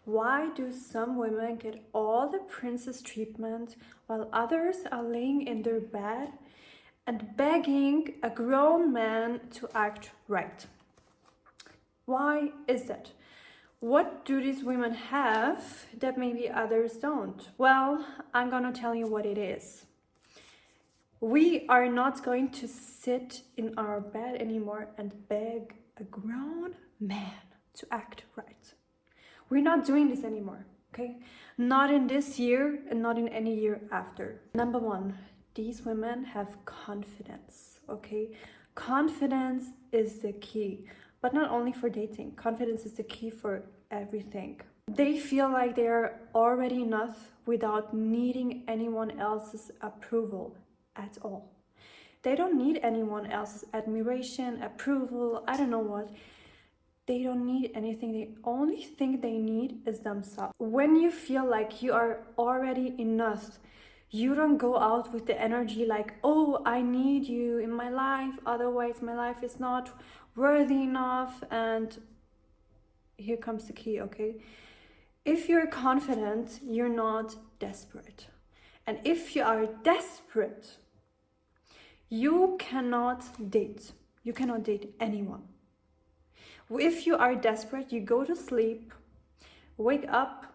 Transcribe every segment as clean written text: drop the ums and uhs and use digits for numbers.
Why do some women get all the princess treatment while others are laying in their bed and begging a grown man to act right? Why is that? What do these women have that maybe others don't? Well, I'm gonna tell you what it is. We are not going to sit in our bed anymore and beg a grown man to act right. We're not doing this anymore, okay? Not in this year and not in any year after. Number one, these women have confidence, okay? Confidence is the key, but not only for dating. Confidence is the key for everything. They feel like they are already enough without needing anyone else's approval at all. They don't need anyone else's admiration, approval, I don't know what. They don't need anything. The only thing they need is themselves. When you feel like you are already enough, you don't go out with the energy like, oh, I need you in my life, otherwise my life is not worthy enough. And here comes the key, okay? If you're confident, you're not desperate. And if you are desperate, you cannot date. You cannot date anyone. If you are desperate, you go to sleep, wake up,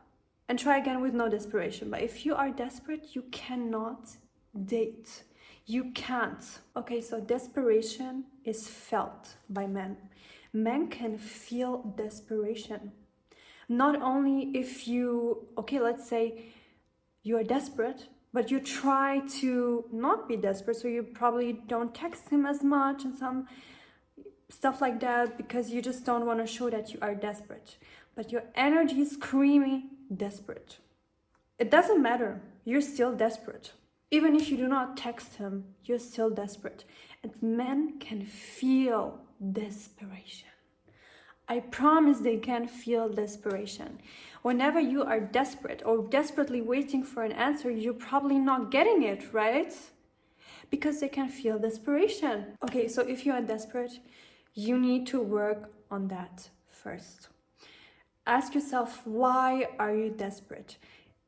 and try again with no desperation. But if you are desperate, you cannot date. You can't. Okay, so desperation is felt by men. Men can feel desperation. Not only if you, okay, let's say you are desperate, but you try to not be desperate, so you probably don't text him as much and some stuff like that because you just don't want to show that you are desperate. But your energy is screaming desperate. It doesn't matter. You're still desperate. Even if you do not text him, you're still desperate. And men can feel desperation. I promise they can feel desperation. Whenever you are desperate or desperately waiting for an answer, you're probably not getting it, right? Because they can feel desperation. Okay, so if you are desperate, you need to work on that first. Ask yourself, why are you desperate?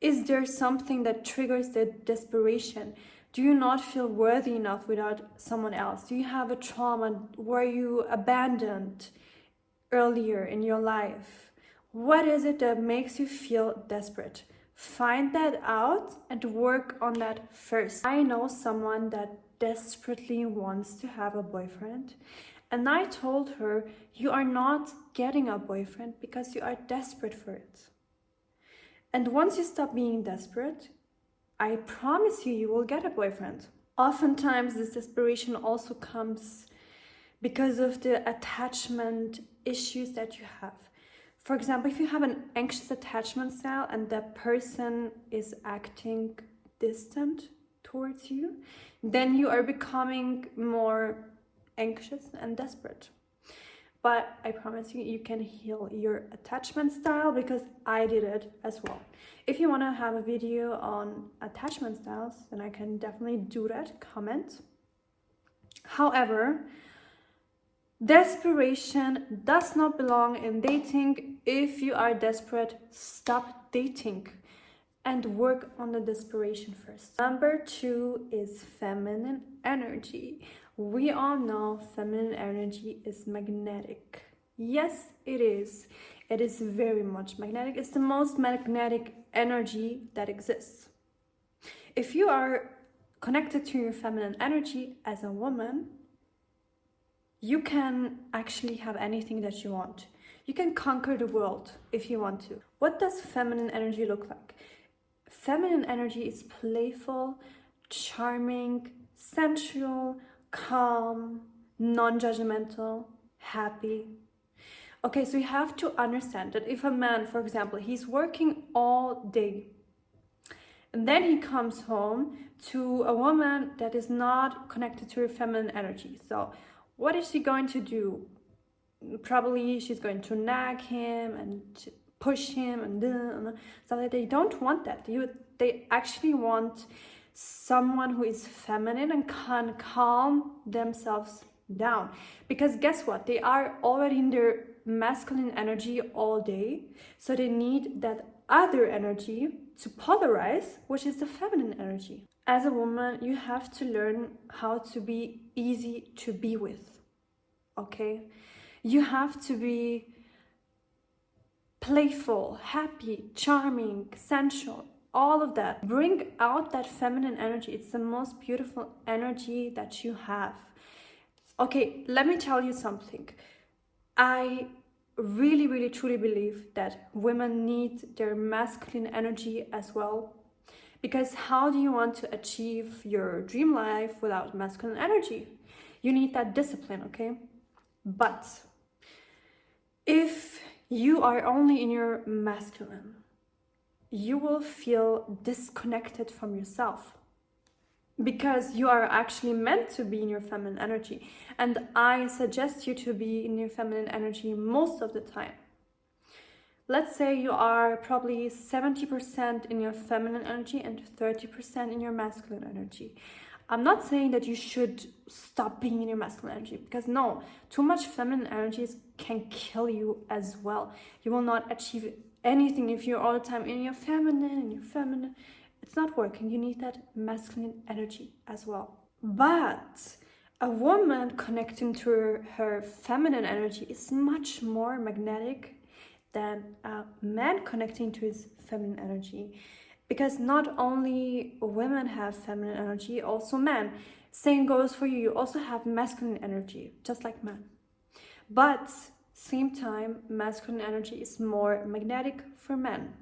Is there something that triggers the desperation? Do you not feel worthy enough without someone else? Do you have a trauma? Were you abandoned earlier in your life? What is it that makes you feel desperate? Find that out and work on that first. I know someone that desperately wants to have a boyfriend, and I told her, you are not getting a boyfriend because you are desperate for it. And once you stop being desperate, I promise you, you will get a boyfriend. Oftentimes this desperation also comes because of the attachment issues that you have. For example, if you have an anxious attachment style and that person is acting distant towards you, then you are becoming more anxious and desperate. But I promise you, you can heal your attachment style because I did it as well. If you want to have a video on attachment styles, then I can definitely do that, comment. However, desperation does not belong in dating. If you are desperate, stop dating and work on the desperation first. Number 2 is feminine energy. We all know feminine energy is magnetic. Yes, it is. It is very much magnetic. It's the most magnetic energy that exists. If you are connected to your feminine energy as a woman, you can actually have anything that you want. You can conquer the world if you want to. What does feminine energy look like? Feminine energy is playful, charming, sensual, calm, non-judgmental, happy. Okay, so you have to understand that if a man, for example, he's working all day and then he comes home to a woman that is not connected to her feminine energy. So what is she going to do? Probably she's going to nag him and push him and stuff like that. They don't want that. They actually want someone who is feminine and can calm themselves down. Because guess what? They are already in their masculine energy all day, so they need that other energy to polarize, which is the feminine energy. As a woman, you have to learn how to be easy to be with, okay? You have to be playful, happy, charming, sensual, all of that. Bring out that feminine energy. It's the most beautiful energy that you have. Okay, let me tell you something. I really truly believe that women need their masculine energy as well, because how do you want to achieve your dream life without masculine energy? You need that discipline, okay? But if you are only in your masculine, you will feel disconnected from yourself, because you are actually meant to be in your feminine energy. And I suggest you to be in your feminine energy most of the time. Let's say you are probably 70% in your feminine energy and 30% in your masculine energy. I'm not saying that you should stop being in your masculine energy, because no, too much feminine energies can kill you as well. You will not achieve anything if you're all the time in your feminine. It's not working. You need that masculine energy as well. But a woman connecting to her feminine energy is much more magnetic than a man connecting to his feminine energy. Because not only women have feminine energy, also men. Same goes for you. You also have masculine energy, just like men. But same time, masculine energy is more magnetic for men.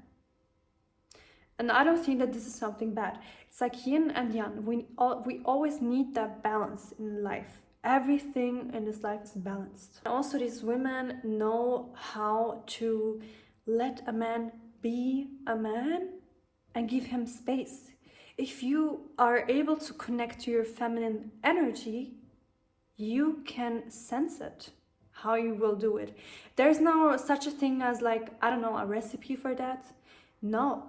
And I don't think that this is something bad. It's like yin and yang. We always need that balance in life. Everything in this life is balanced. And also, these women know how to let a man be a man and give him space. If you are able to connect to your feminine energy, you can sense it, how you will do it. There's no such a thing as like, I don't know, a recipe for that. No.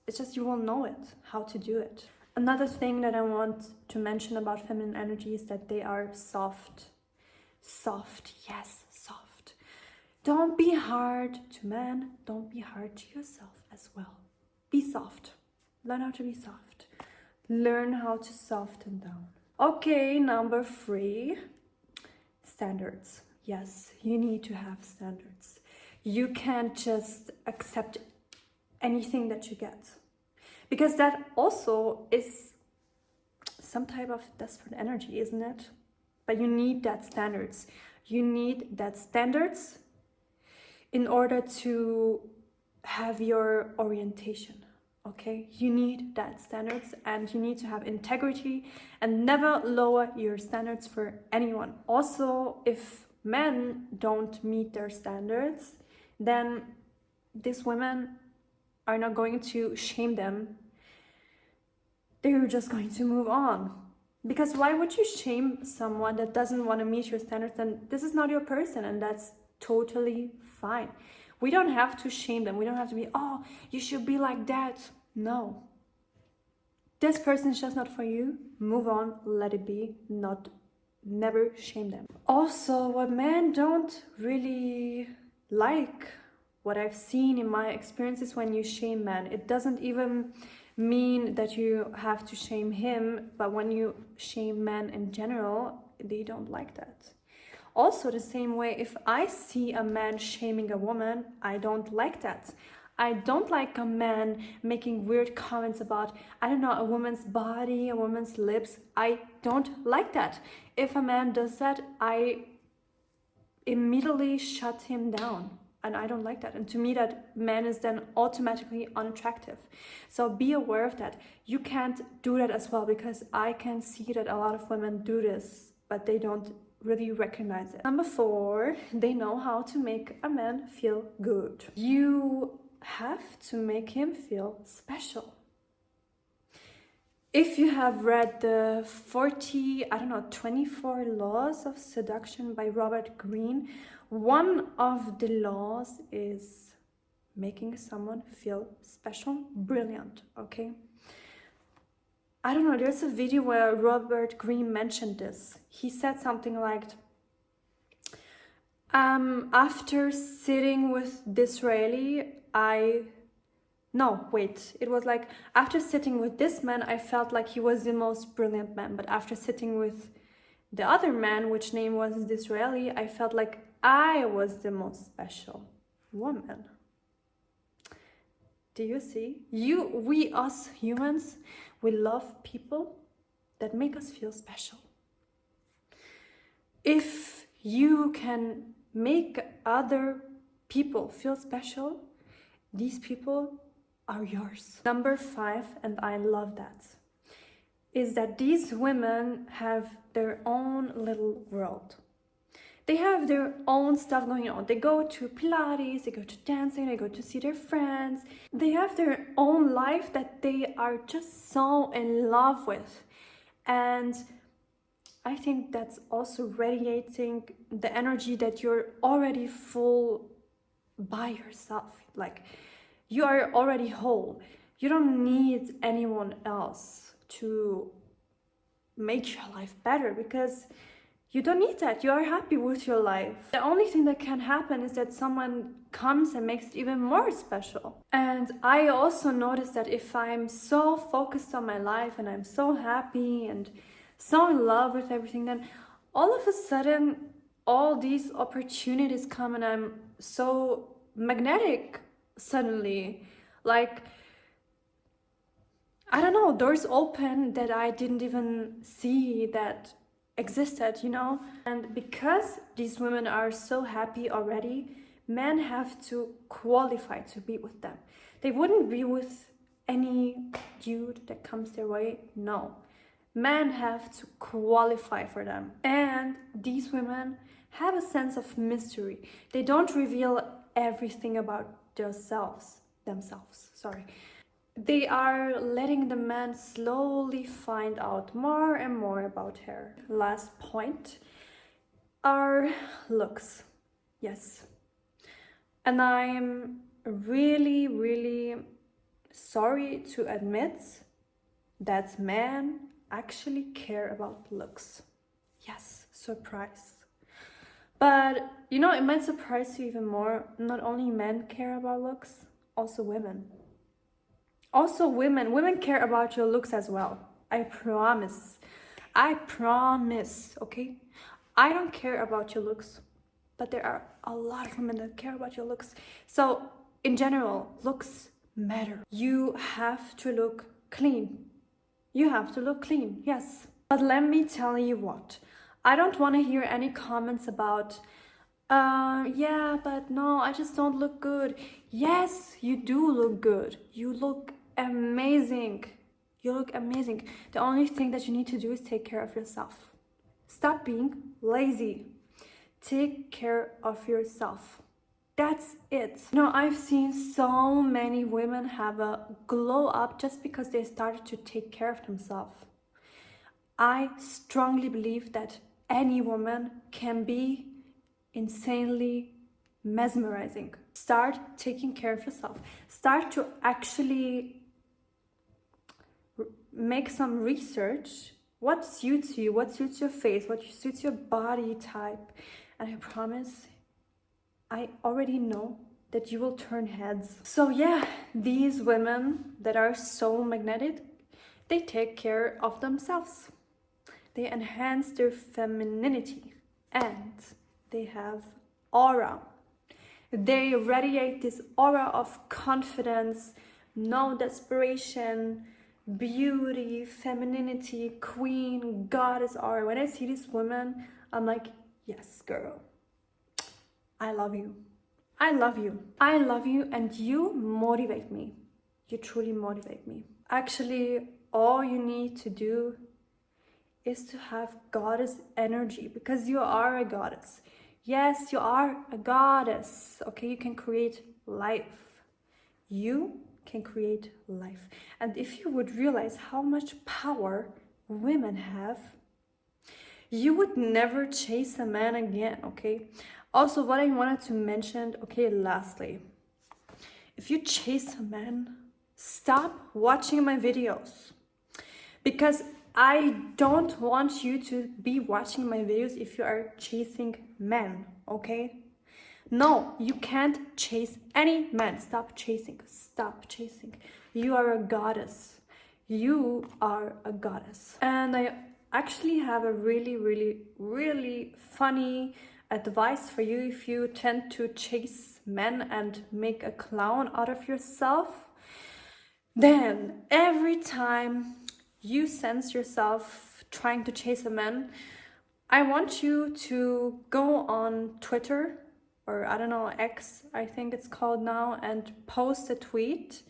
It's just you will know it, how to do it. Another thing that I want to mention about feminine energy is that they are soft. Soft, yes, soft. Don't be hard to men, don't be hard to yourself as well. Be soft. Learn how to be soft. Learn how to soften down. Okay, number 3, standards. Yes, you need to have standards. You can't just accept anything that you get, because that also is some type of desperate energy, isn't it? But you need that standards. You need that standards in order to have your orientation, okay? You need that standards, and you need to have integrity and never lower your standards for anyone. Also, if men don't meet their standards, then these women are not going to shame them. They're just going to move on. Because why would you shame someone that doesn't want to meet your standards? And this is not your person, and that's totally fine. We don't have to shame them. We don't have to be, oh, you should be like that. No. This person is just not for you. Move on, let it be. Never shame them. Also, what men don't really like, what I've seen in my experiences, when you shame men, it doesn't even mean that you have to shame him, but when you shame men in general, they don't like that. Also, the same way, if I see a man shaming a woman, I don't like that. I don't like a man making weird comments about, I don't know, a woman's body, a woman's lips. I don't like that. If a man does that, I immediately shut him down. And I don't like that. And to me, that man is then automatically unattractive. So be aware of that. You can't do that as well, because I can see that a lot of women do this, but they don't really recognize it. Number 4, they know how to make a man feel good. You have to make him feel special. If you have read the 24 laws of seduction by Robert Greene, one of the laws is making someone feel special, brilliant, okay? I don't know, there's a video where Robert Greene mentioned this. He said something like, After sitting with Disraeli, it was like after sitting with this man, I felt like he was the most brilliant man. But after sitting with the other man, which name was Disraeli, I felt like I was the most special woman. Do you see? We us humans, we love people that make us feel special. If you can make other people feel special, these people are yours. Number 5, and I love that, is that these women have their own little world. They have their own stuff going on. They go to Pilates, they go to dancing, they go to see their friends. They have their own life that they are just so in love with. And I think that's also radiating the energy that you're already full by yourself. Like, you are already whole. You don't need anyone else to make your life better, because you don't need that. You are happy with your life. The only thing that can happen is that someone comes and makes it even more special. And I also noticed that if I'm so focused on my life and I'm so happy and so in love with everything, then all of a sudden all these opportunities come and I'm so magnetic suddenly. Like, I don't know, doors open that I didn't even see that existed, you know? And because these women are so happy already, men have to qualify to be with them. They wouldn't be with any dude that comes their way. No. Men have to qualify for them. And these women have a sense of mystery. They don't reveal everything about themselves. They are letting the man slowly find out more and more about her. Last point are looks. Yes. And I'm really, really sorry to admit that men actually care about looks. Yes, surprise. But you know, it might surprise you even more. Not only men care about looks, also women. Also women care about your looks as well. I promise, okay? I don't care about your looks, but there are a lot of women that care about your looks. So in general, looks matter. You have to look clean. You have to look clean, yes. But let me tell you what, I don't want to hear any comments about yeah, but no, I just don't look good. Yes, you do look good. You look amazing. You look amazing. The only thing that you need to do is take care of yourself. Stop being lazy. Take care of yourself. That's it. You know, I've seen so many women have a glow up just because they started to take care of themselves. I strongly believe that any woman can be insanely mesmerizing. Start taking care of yourself. Start to actually make some research. What suits you? What suits your face? What suits your body type? And I promise, I already know that you will turn heads. So yeah, these women that are so magnetic, they take care of themselves. They enhance their femininity and they have aura. They radiate this aura of confidence, no desperation, beauty, femininity, queen, goddess aura. When I see these women, I'm like, yes, girl, I love you. I love you. I love you, and you motivate me. You truly motivate me. Actually, all you need to do is to have goddess energy, because you are a goddess. Yes, you are a goddess. Okay, you can create life. You can create life. And if you would realize how much power women have, you would never chase a man again, okay? Also, what I wanted to mention, okay, lastly, if you chase a man, stop watching my videos, because I don't want you to be watching my videos if you are chasing men, okay? No, you can't chase any man. Stop chasing. Stop chasing. You are a goddess. You are a goddess. And I actually have a really funny advice for you if you tend to chase men and make a clown out of yourself. Then every time you sense yourself trying to chase a man, I want you to go on Twitter, or I don't know, X, I think it's called now, and post a tweet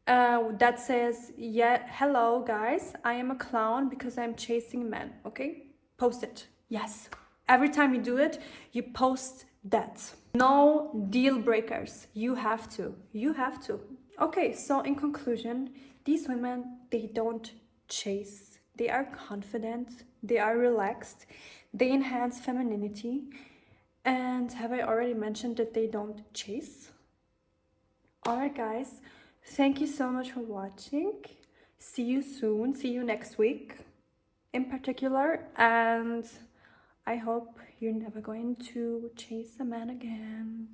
that says, yeah, hello guys, I am a clown because I'm chasing men, okay? Post it. Yes. Every time you do it, you post that. No deal breakers. You have to. You have to. Okay, so in conclusion, these women, they don't chase. They are confident. They are relaxed. They enhance femininity. And have I already mentioned that they don't chase? Alright guys, thank you so much for watching. See you soon. See you next week in particular. And I hope you're never going to chase a man again.